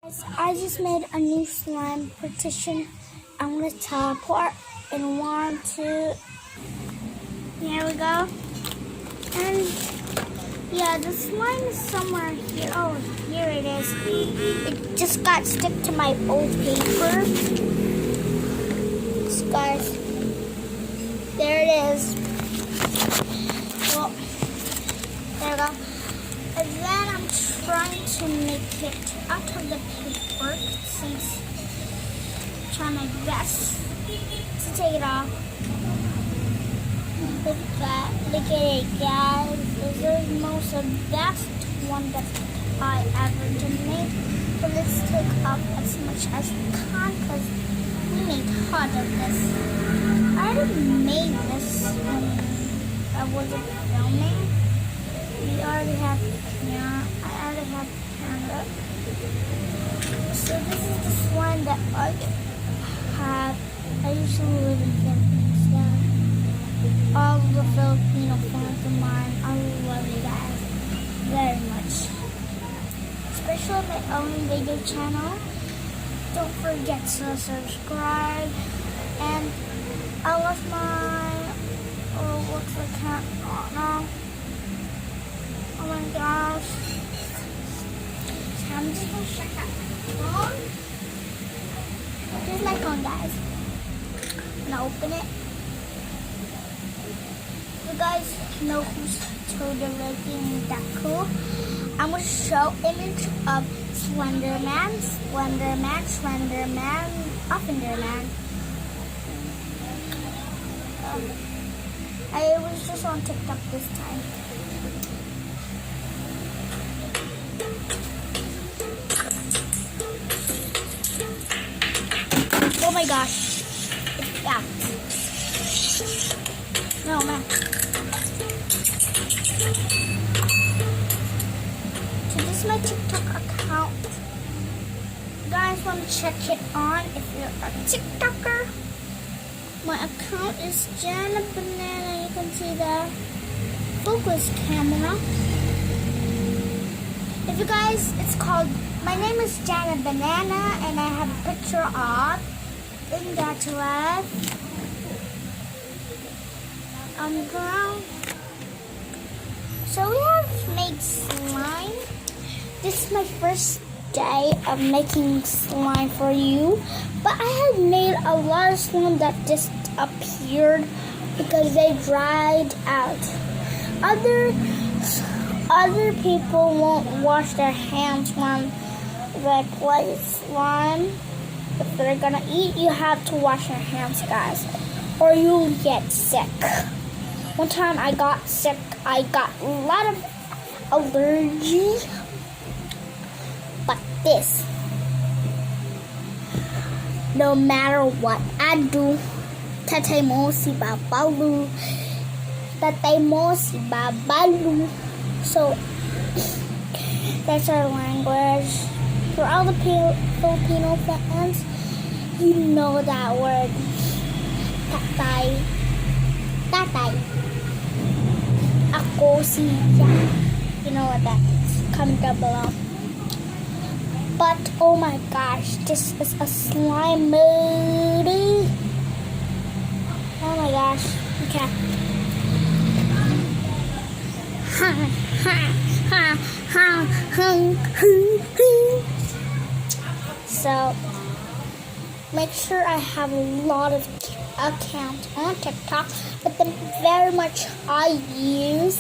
I just made a new slime partition. I'm gonna teleport in 1, 2. Here we go. And yeah, the slime is somewhere here. Oh, here it is. It just got stuck to my old paper. Guys, there it is. Well, there we go. And then I'm trying to make it out of the paper since I'm trying my best to take it off. Look at it, guys. This is the most best one that I ever did make. But let's take off as much as we can because we made hot of this. I already made this when I wasn't filming. We already have, I already have Panda. So this is the slime that I have. I usually live in Philippines. All the Filipino fans of mine, I love you guys very much. Especially my own video channel. Don't forget to subscribe. And I lost my, what's the account? Oh no. Oh my gosh. So I'm just gonna check out my phone. Here's my phone, guys. I'm gonna open it. You guys know who's totally that cool. I'm gonna show image of Slenderman, Offenderman. I was just on TikTok this time. Oh my gosh. Yeah. No, man. So this is my TikTok account. You guys want to check it on if you're a TikToker. My account is Jana Banana. You can see the focus camera. If you guys, it's called, my name is Jana Banana and I have a picture of in that left on the ground. So we have made slime. This is my first day of making slime for you. But I have made a lot of slime that just appeared because they dried out. Other people won't wash their hands when they play slime. If they're gonna eat, you have to wash your hands, guys, or you'll get sick. One time I got sick. I got a lot of allergy. But this, no matter what I do, tatay mo si babalu. So that's our language. For all the Filipino fans, you know that word. Tatay. Ako siya. You know what that is. Comment down below. But oh my gosh, this is a slime movie. Oh my gosh. Okay. So make sure I have a lot of accounts on TikTok, but the very much I use,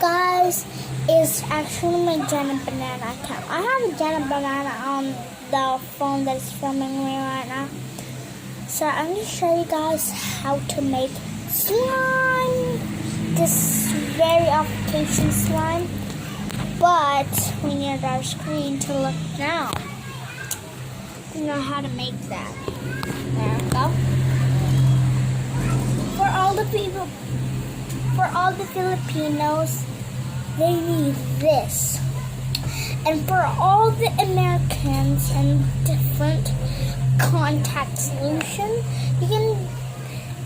guys, is actually my Jana Banana account. I have a Jana Banana on the phone that's filming me right now. So I'm going to show you guys how to make slime. This very application slime. But we need our screen to look down. We know how to make that. There we go. For all the Filipinos, they need this. And for all the Americans and different contact solution, you can,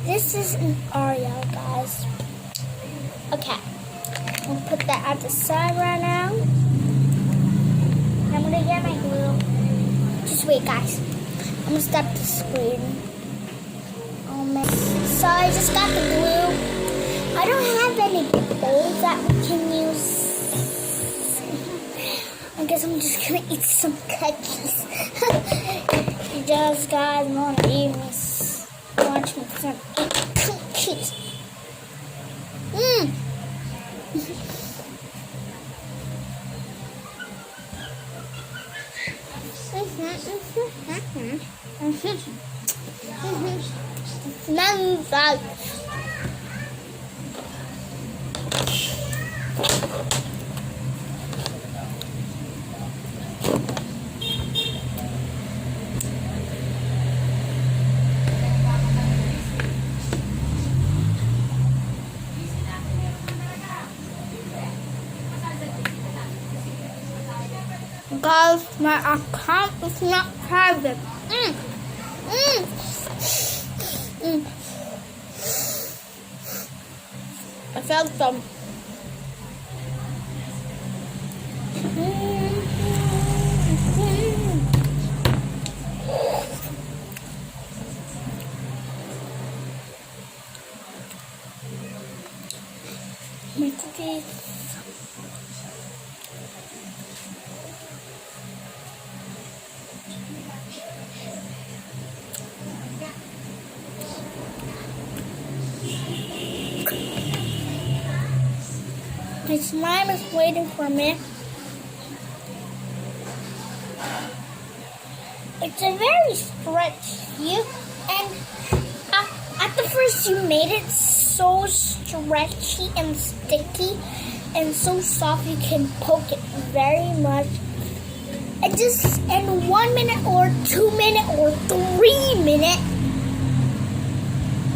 this is an Ariel, guys. Okay, I'll put that at the side right now. I'm gonna get my glue. Just wait, guys. I'm gonna stop the screen. Oh man. So I just got the glue. I don't have any bowls that we can use. I guess I'm just gonna eat some cookies. You just guys wanna eat me. Watch me some eat cookies. Smells. Guys, my account is not private. I felt some. My cookies. My slime is waiting for me. It's a very stretchy, and at the first you made it so stretchy and sticky and so soft you can poke it very much. And just in 1 minute or 2 minutes or 3 minutes,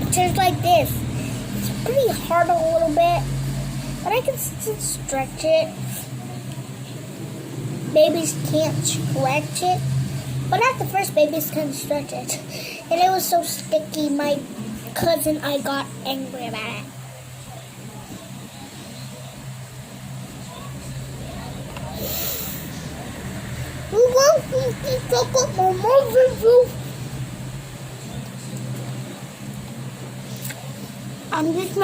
it turns like this. It's pretty hard a little bit, but I can still stretch it. Babies can't stretch it, but at the first babies can stretch it. And it was so sticky, my cousin, I got angry about it. I'm just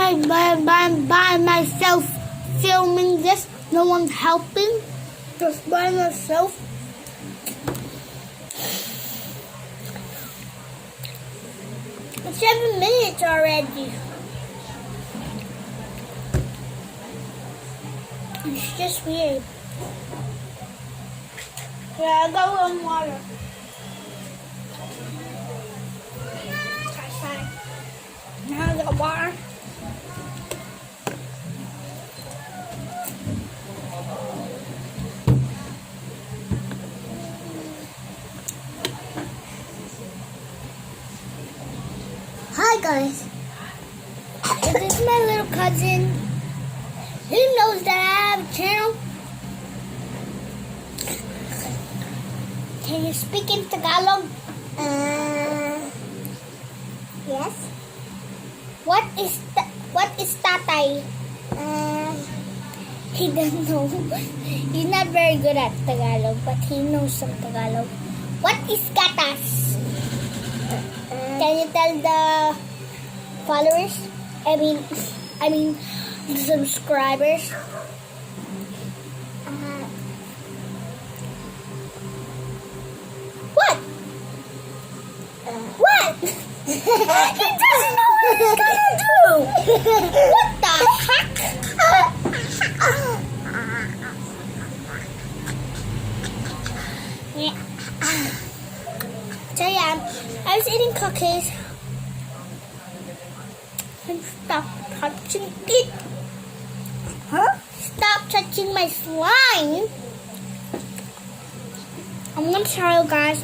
by myself filming this. No one's helping. Just by myself. It's 7 minutes already. It's just weird. Yeah, I got one water. Now I got water. Hi guys. This is my little cousin. He knows that I have a channel. Can you speak in Tagalog? Yes. What is tatay? He doesn't know. He's not very good at Tagalog, but he knows some Tagalog. What is gatas? Can you tell the followers? I mean the subscribers. What? What? He doesn't know what he's gonna do. What the heck? Yeah. So yeah, I was eating cookies and stop touching it. Huh? Stop touching my slime. I'm gonna tell you guys,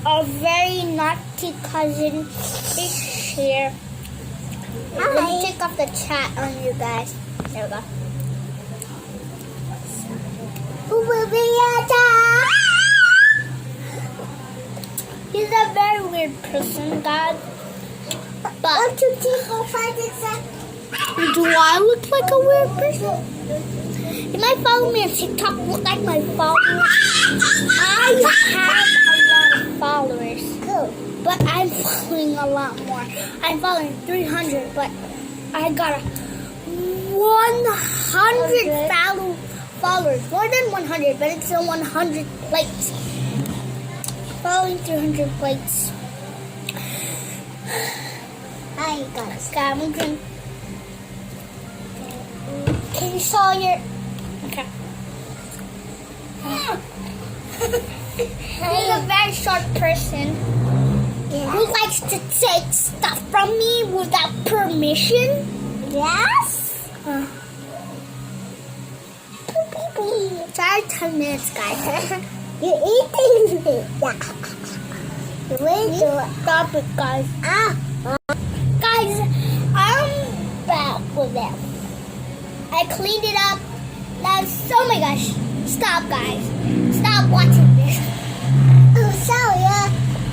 a very naughty cousin is here. Let me take off the chat on you guys. There we go. Who will be your dad? He's a very weird person, guys. But do I look like a weird person? You might follow me on TikTok, look like my followers. I have a lot more. I'm following 300, but I got 100 followers. More than 100, but it's a 100 plates. Following 300 plates. Hi guys. I'm going. Can you saw your? Okay. He's a very short person who likes to take stuff from me without permission. Yes. Sorry, 10 minutes, guys. You're eating it. Yeah. Wait, Stop it, guys. Guys, I'm back with them. I cleaned it up. Now, oh my gosh. Stop, guys. Stop watching this. Oh, sorry.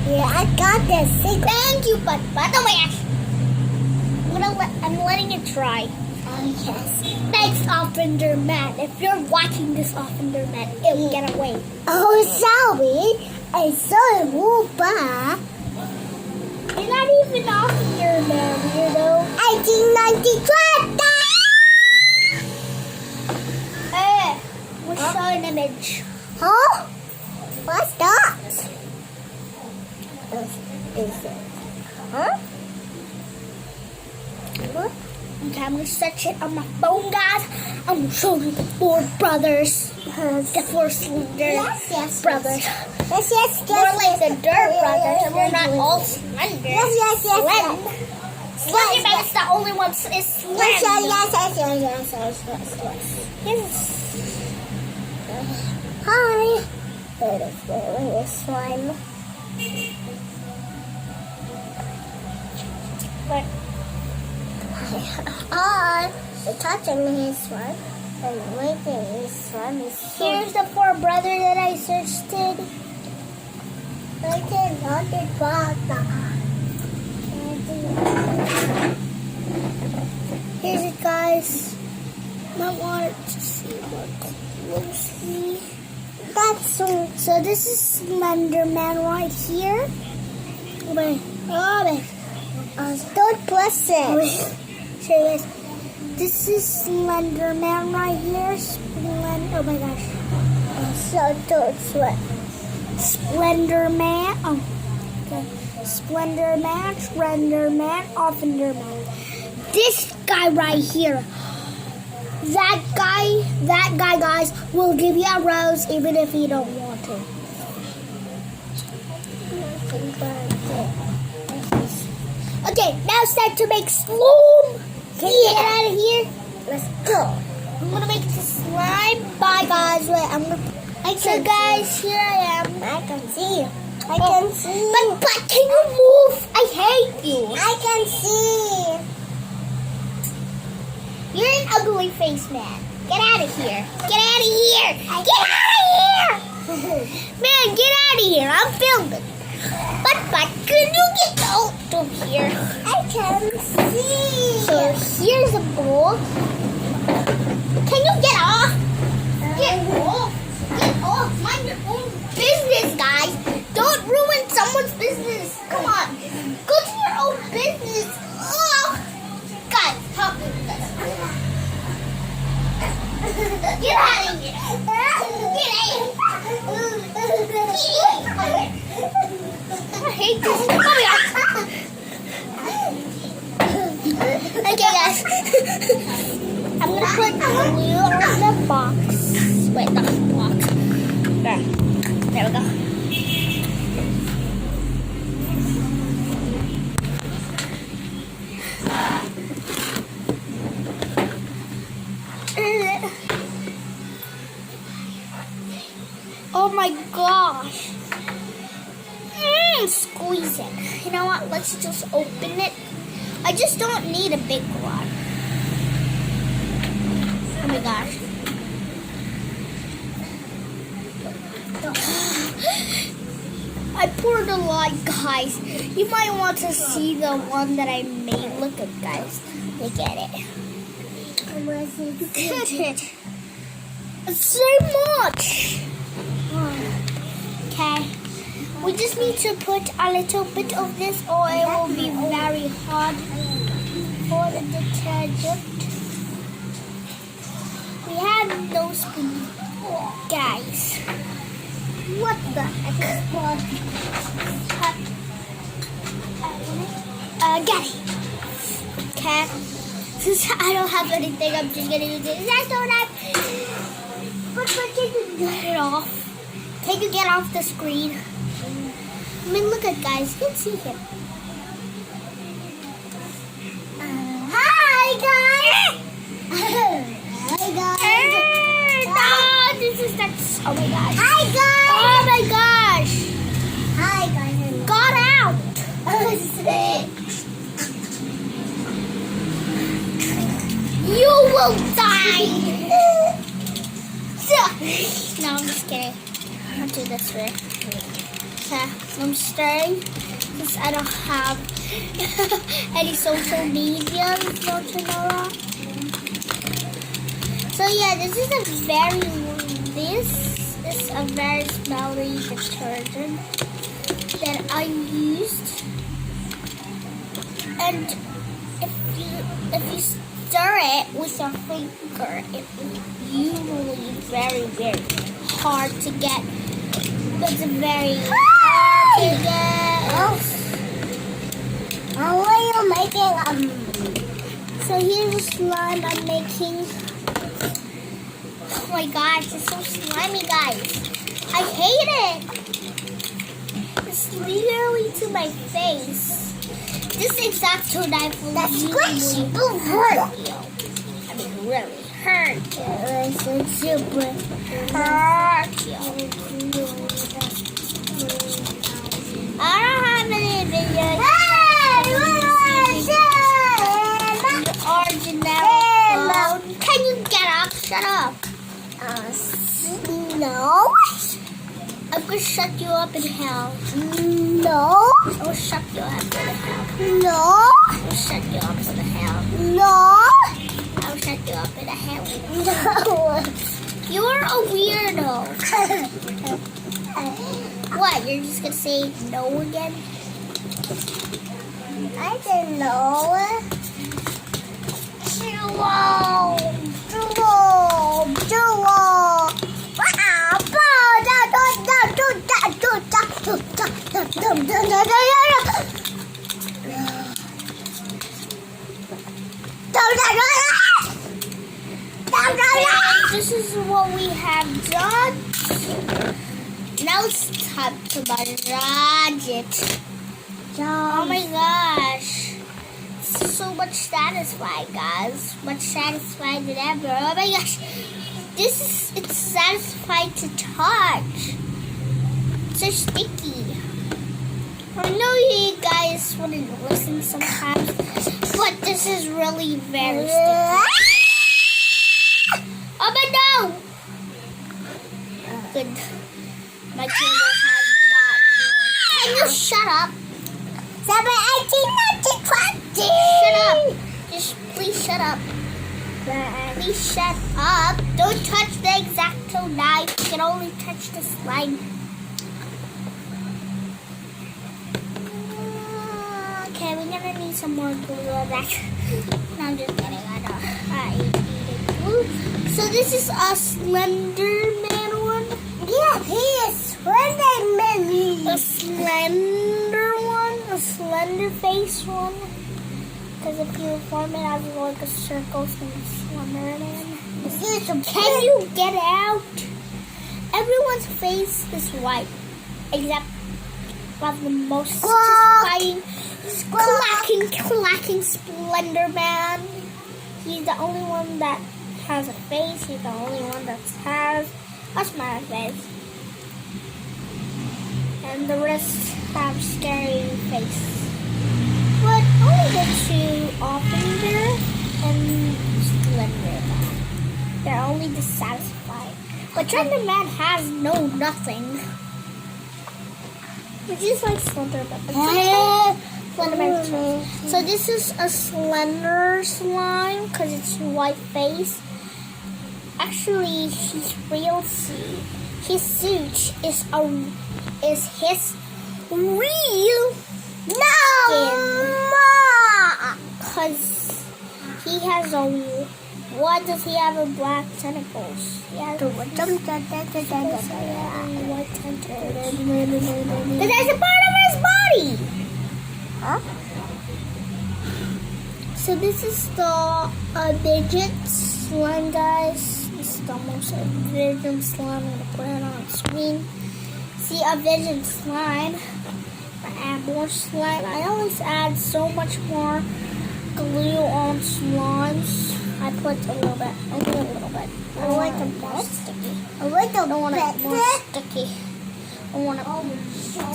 Yeah, I got this secret. Thank you, but oh my gosh. I'm letting it try. Oh, yes. Thanks, Offender Man. If you're watching this, Offender Man, it will get away. Oh, sorry. I saw a Woopa. You're not even Offender Man, weirdo. 1893. Hey, we'll show an image. Huh? What's that? Is it? Huh? What? Okay, I'm gonna search it on my phone, guys. I'm gonna show you the four brothers. The four slender brothers. Yes. More like the dirt brothers. They're not all slender. Yes. Slender Man is the only one is slender. Yes. Hi. Beautiful slime. But The touching his one and waiting his one is so here's the four brothers that I searched it. Here's it, guys. I wanted to see more closely. So this is Slender Man right here. Wait. don't press it. Show you guys. This is Slender Man right here. Oh my gosh. So don't sweat. Splendor Man. Oh. Okay. Splendor Man, Slender Man, Offender Man. This guy right here. That guy, guys, will give you a rose even if you don't want to. Okay, now it's time to make slime. Can you get out of here? Let's go. I'm gonna make this slime. Bye, guys. Wait, so guys, here I am. I can see. I can see. But can you move? I hate you. I can see. You're an ugly face man. Get out of here. Get out of here. Get out of here. Man, get out of here. I'm filming. But can you get out of here? I can see. So here's a bowl. Can you get off? Get off. Get off. Mind your own business, guys. Don't ruin someone's business. Come on. Go to your own business. Oh. Guys, help me with this. Get out of here. Get out of here. I hate this. Oh my God. Okay, guys. I'm gonna put glue on the box. Wait, not the box. There we go. Oh my gosh. Squeeze it. You know what? Let's just open it. I just don't need a big one. Oh my gosh. I poured a lot, guys. You might want to see the one that I made. Look at guys. Look at it. Look at it. It's so much. Okay. We just need to put a little bit of this or it will be very hard for the detergent. We have no spoon. Guys, what the heck is get it. Okay. Since I don't have anything, I'm just gonna use it. That's all right. But can you get it off? Can you get off the screen? I mean, look at guys. You can see him. Hi guys. Hi guys. No, this is not. Oh my gosh. Hi guys. Oh my gosh. Hi guys. Got out. You will die. No, I'm just kidding. I'll do this way. Okay, I'm stirring since I don't have any social media. Don't you know that? So yeah, this is a very smelly detergent that I used, and if you stir it with your finger, it is usually very, very hard to get. It's very hard to get. What are you making? So here's the slime I'm making. Oh my gosh, it's so slimy, guys. I hate it. It's literally to my face. This X-Acto knife will squishy really hurt you. I mean, really hurt you. It's super Hurt you. I don't have any videos. Original phone. Can you get up? Shut up. No. I'm gonna shut you up in hell. No. I'll shut you up in hell. No. I'll shut you up in hell. No. I'll shut you up in hell. No. You're a weirdo. What? You're just gonna say no again? I don't know. This is what we have done. Now it's time to massage it. Oh my gosh. This is so much satisfying, guys. Much satisfying than ever. Oh my gosh. It's satisfying to touch. It's so sticky. I know you guys wouldn't listen sometimes, but this is really very sticky. Oh my no! Good. My cable has got. Can you shut up? 7, 18, 19, 20. Shut up. Just please shut up. Please shut up. Don't touch the X-Acto knife. You can only touch the slime. Okay, we're gonna need some more glue on that. No, I'm just kidding. I need glue. So this is a Slenderman one. Yeah, he is Slenderman. A slender one. A slender face one. Because if you form it as like a circle, it's going to be Slenderman. Can you get out? Everyone's face is white. Except for the most satisfying, clacking Slenderman. He's the only one that has a face. He's the only one that has a smiley face. And the rest have scary face. But only the two Offender and Slenderman. They're only dissatisfied. But Slenderman has no nothing. Which is like Slenderman. Slenderman. So this is a slender slime because it's white face. Actually, his suit is his real No! because he has a. Why does he have a black tentacles? He has white tentacles. But that's a part of his body. Huh? So this is the Vigent slime, guys. This is the most Vigent slime. I'm gonna put it on screen. See a Vigent slime. I add more slime. I always add so much more glue on slimes. I put a little bit. Only a little bit. I want it more sticky. A little I don't want it more bit. sticky. I want it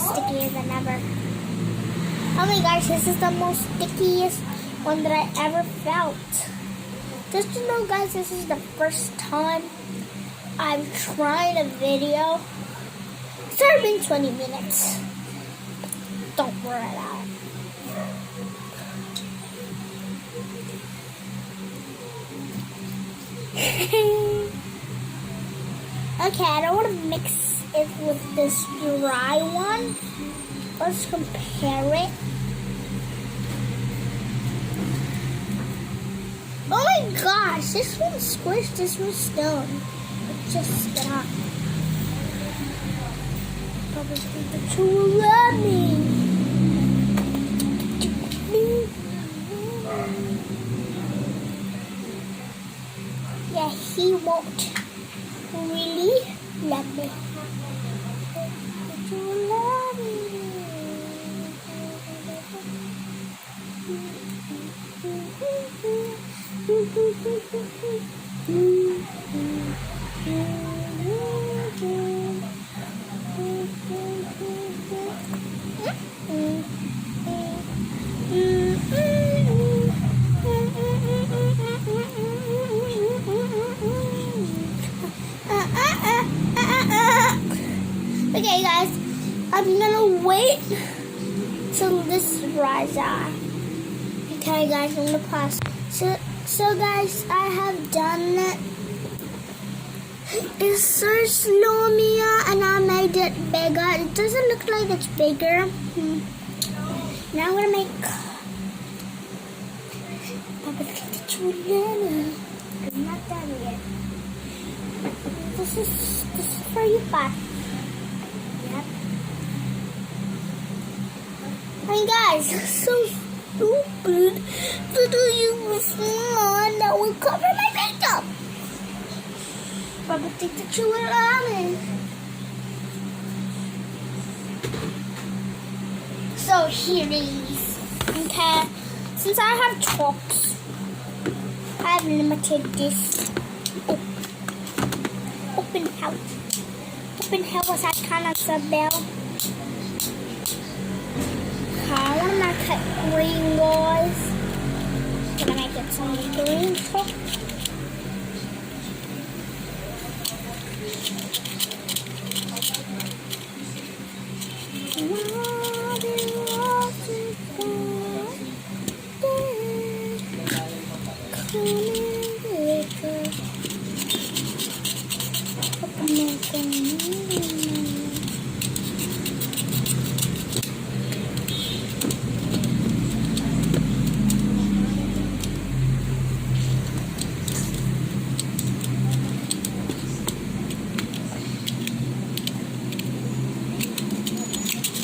stickier than ever. Oh my gosh, this is the most stickiest one that I ever felt. Just to know, guys, this is the first time I'm trying a video. It's already been 20 minutes. Don't worry about it. Okay, I don't want to mix it with this dry one. Let's compare it. Oh my gosh, this one's squished, this one's stone. It just stopped. Probably the two will love me. Yeah, he won't really love me. But you will love me. Okay, guys, I'm gonna wait till this dries out. Okay, guys, I'm gonna pause. So guys, I have done it. It says Lumia and I made it bigger. It doesn't look like it's bigger. Now I'm gonna make I'm not done yet. This is for you, Pat. Yep. Hey guys, so stupid. Little use one that will cover my makeup. Probably think that you will love me. So here it is. Okay. Since I have tops, I have limited this. Open house. Open house was that kind of a bell. I want to make it green, guys. I'm gonna make it some green top.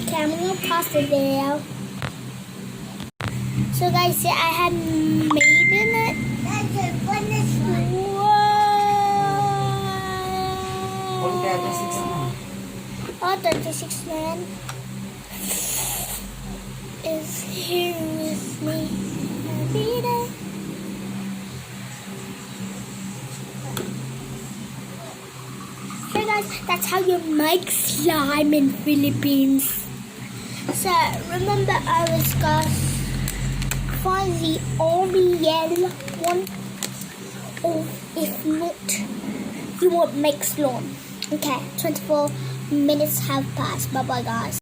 Okay, I'm gonna pause the video. So guys, see, I had made in it. Oh, 36 man is here with me every day. So guys, that's how you make slime in Philippines. So remember, I was gonna find the Oriel one, or if not, you won't make slime. Okay, 24 minutes have passed. Bye bye, guys.